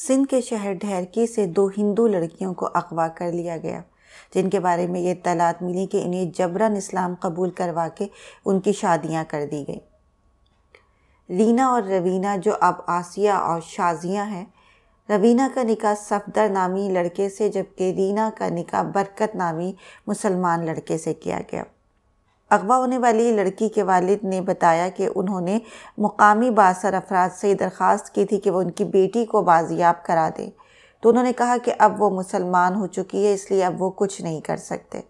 सिंध के शहर ढेरकी से 2 हिंदू लड़कियों को अगवा कर लिया गया, जिनके बारे में ये इत्तलात मिली कि इन्हें जबरन इस्लाम कबूल करवा के उनकी शादियां कर दी गई। रीना और रवीना, जो अब आसिया और शाजिया हैं, रवीना का निकाह सफदर नामी लड़के से, जबकि रीना का निकाह बरकत नामी मुसलमान लड़के से किया गया। अगवा होने वाली लड़की के वालिद ने बताया कि उन्होंने मुकामी बासर अफराद से दरख्वास्त की थी कि वो उनकी बेटी को बाजियाब करा दें, तो उन्होंने कहा कि अब वो मुसलमान हो चुकी है, इसलिए अब वो कुछ नहीं कर सकते।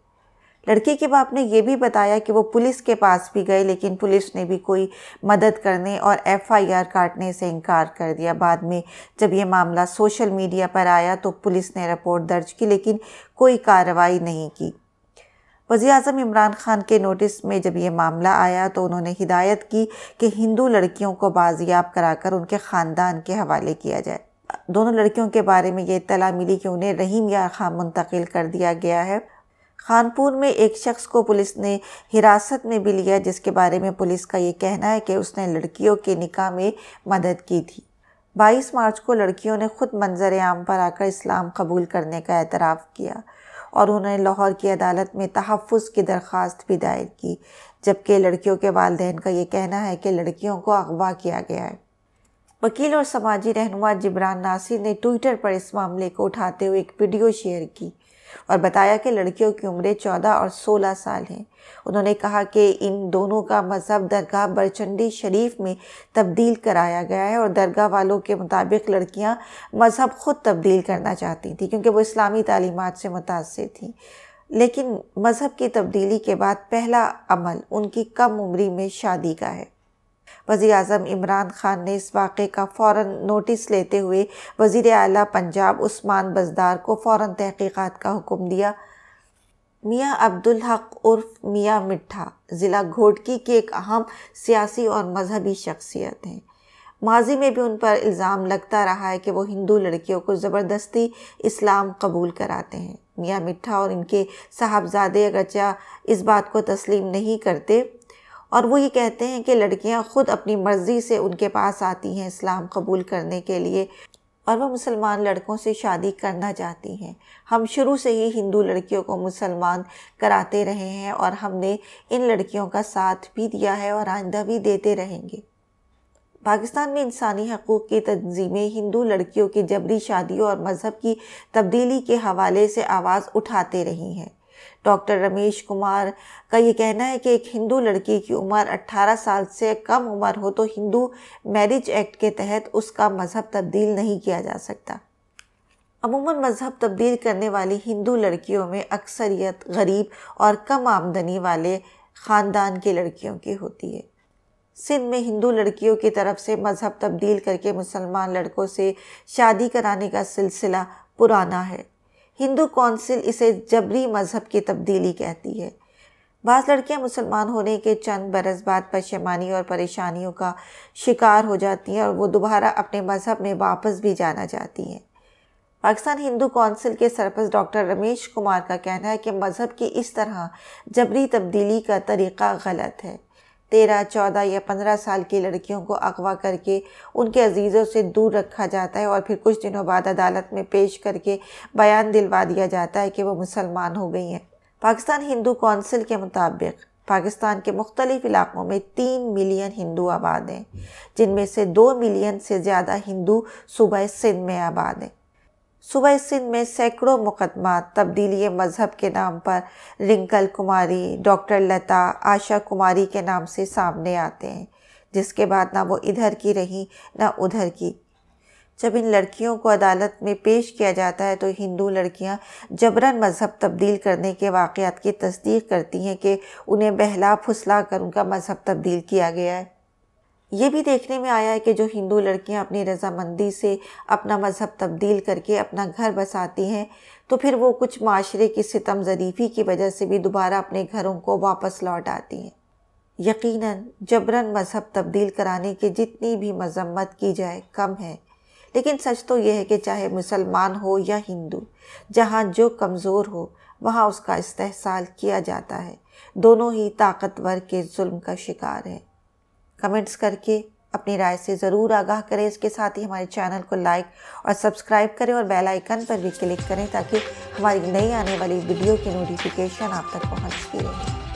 लड़की के बाप ने यह भी बताया कि वो पुलिस के पास भी गए, लेकिन पुलिस ने भी कोई मदद करने और FIR काटने से इनकार कर दिया। बाद में जब ये मामला सोशल मीडिया पर आया तो पुलिस ने रिपोर्ट दर्ज की, लेकिन कोई कार्रवाई नहीं की। वज़ीर-ए-आज़म इमरान खान के नोटिस में जब ये मामला आया तो उन्होंने हिदायत की कि हिंदू लड़कियों को बाजियाब कराकर उनके ख़ानदान के हवाले किया जाए। दोनों लड़कियों के बारे में ये इत्तला मिली कि उन्हें रहीम यार खान मुंतकिल कर दिया गया है। खानपुर में एक शख्स को पुलिस ने हिरासत में भी लिया, जिसके बारे में पुलिस का ये कहना है कि उसने लड़कियों के निकाह में मदद की थी। 22 मार्च को लड़कियों ने खुद मंजर आम पर आकर इस्लाम कबूल करने का एतराफ़ किया और उन्होंने लाहौर की अदालत में तहफ़्फ़ुज़ की दरख्वास्त भी दायर की, जबकि लड़कियों के वालिदैन का ये कहना है कि लड़कियों को अगवा किया गया है। वकील और समाजी रहनुमा जिब्रान नासिर ने ट्विटर पर इस मामले को उठाते हुए एक वीडियो शेयर की और बताया कि लड़कियों की उम्रें 14 और 16 साल हैं। उन्होंने कहा कि इन दोनों का मज़हब दरगाह बरचंडी शरीफ में तब्दील कराया गया है और दरगाह वालों के मुताबिक लड़कियां मज़हब ख़ुद तब्दील करना चाहती थी, क्योंकि वो इस्लामी तालीमात से मुतासिर थीं। लेकिन मज़हब की तब्दीली के बाद पहला अमल उनकी कम उम्री में शादी का है। वज़ीर-ए-आज़म इमरान खान ने इस वाक़े का फ़ौरन नोटिस लेते हुए वज़ीर आला पंजाब उस्मान बज़दार को फ़ौरन तहक़ीक़ात का हुक्म दिया। मियाँ अब्दुल हक उर्फ मियाँ मिठा ज़िला घोटकी के एक अहम सियासी और मजहबी शख्सियत हैं। माजी में भी उन पर इल्ज़ाम लगता रहा है कि वो हिंदू लड़कियों को ज़बरदस्ती इस्लाम कबूल कराते हैं। मियाँ मिठा और इनके साहबजादे अगरचे इस बात को तस्लीम नहीं करते और वो ये कहते हैं कि लड़कियां खुद अपनी मर्ज़ी से उनके पास आती हैं इस्लाम कबूल करने के लिए और वो मुसलमान लड़कों से शादी करना चाहती हैं। हम शुरू से ही हिंदू लड़कियों को मुसलमान कराते रहे हैं और हमने इन लड़कियों का साथ भी दिया है और आइंदा भी देते रहेंगे। पाकिस्तान में इंसानी हकूक़ की तंजीमें हिंदू लड़कियों की जबरी शादियों और मज़हब की तब्दीली के हवाले से आवाज़ उठाते रही हैं। डॉक्टर रमेश कुमार का ये कहना है कि एक हिंदू लड़की की उम्र 18 साल से कम उम्र हो तो हिंदू मैरिज एक्ट के तहत उसका मज़हब तब्दील नहीं किया जा सकता। अमूमन मज़हब तब्दील करने वाली हिंदू लड़कियों में अक्सरियत गरीब और कम आमदनी वाले ख़ानदान की लड़कियों की होती है। सिंध में हिंदू लड़कियों की तरफ से मज़हब तब्दील करके मुसलमान लड़कों से शादी कराने का सिलसिला पुराना है। हिंदू कौंसिल इसे जबरी मज़हब की तब्दीली कहती है। बाज़ लड़कियां मुसलमान होने के चंद बरस बाद पशेमानी और परेशानियों का शिकार हो जाती हैं और वो दोबारा अपने मज़हब में वापस भी जाना चाहती हैं। पाकिस्तान हिंदू कौंसिल के सरपरस्त डॉक्टर रमेश कुमार का कहना है कि मज़हब की इस तरह जबरी तब्दीली का तरीक़ा गलत है। 13, 14 या 15 साल की लड़कियों को अगवा करके उनके अजीज़ों से दूर रखा जाता है और फिर कुछ दिनों बाद अदालत में पेश करके बयान दिलवा दिया जाता है कि वो मुसलमान हो गई हैं। पाकिस्तान हिंदू कौंसिल के मुताबिक पाकिस्तान के मुख्तलिफ इलाक़ों में 3 मिलियन हिंदू आबाद हैं, जिनमें से 2 मिलियन से ज़्यादा हिंदू सूबा सिंध में आबाद हैं। सूबा सिंध में सैकड़ों मुकदमात तब्दीली मज़हब के नाम पर रिंकल कुमारी, डॉक्टर लता, आशा कुमारी के नाम से सामने आते हैं, जिसके बाद ना वो इधर की रही ना उधर की। जब इन लड़कियों को अदालत में पेश किया जाता है तो हिंदू लड़कियां जबरन मज़हब तब्दील करने के वाक़यात की तस्दीक करती हैं कि उन्हें बहला फुसला कर उनका मज़हब तब्दील किया गया है। ये भी देखने में आया है कि जो हिंदू लड़कियां अपनी रजामंदी से अपना मज़हब तब्दील करके अपना घर बसाती हैं तो फिर वो कुछ माशरे की सितम ज़रीफ़ी की वजह से भी दोबारा अपने घरों को वापस लौट आती हैं। यकीनन जबरन मज़हब तब्दील कराने की जितनी भी मज़म्मत की जाए कम है, लेकिन सच तो यह है कि चाहे मुसलमान हो या हिंदू, जहाँ जो कमज़ोर हो वहाँ उसका इस्तेहसाल किया जाता है। दोनों ही ताकतवर के जुल्म का शिकार हैं। कमेंट्स करके अपनी राय से ज़रूर आगाह करें। इसके साथ ही हमारे चैनल को लाइक और सब्सक्राइब करें और बेल आइकन पर भी क्लिक करें ताकि हमारी नई आने वाली वीडियो की नोटिफिकेशन आप तक पहुंचती रहे।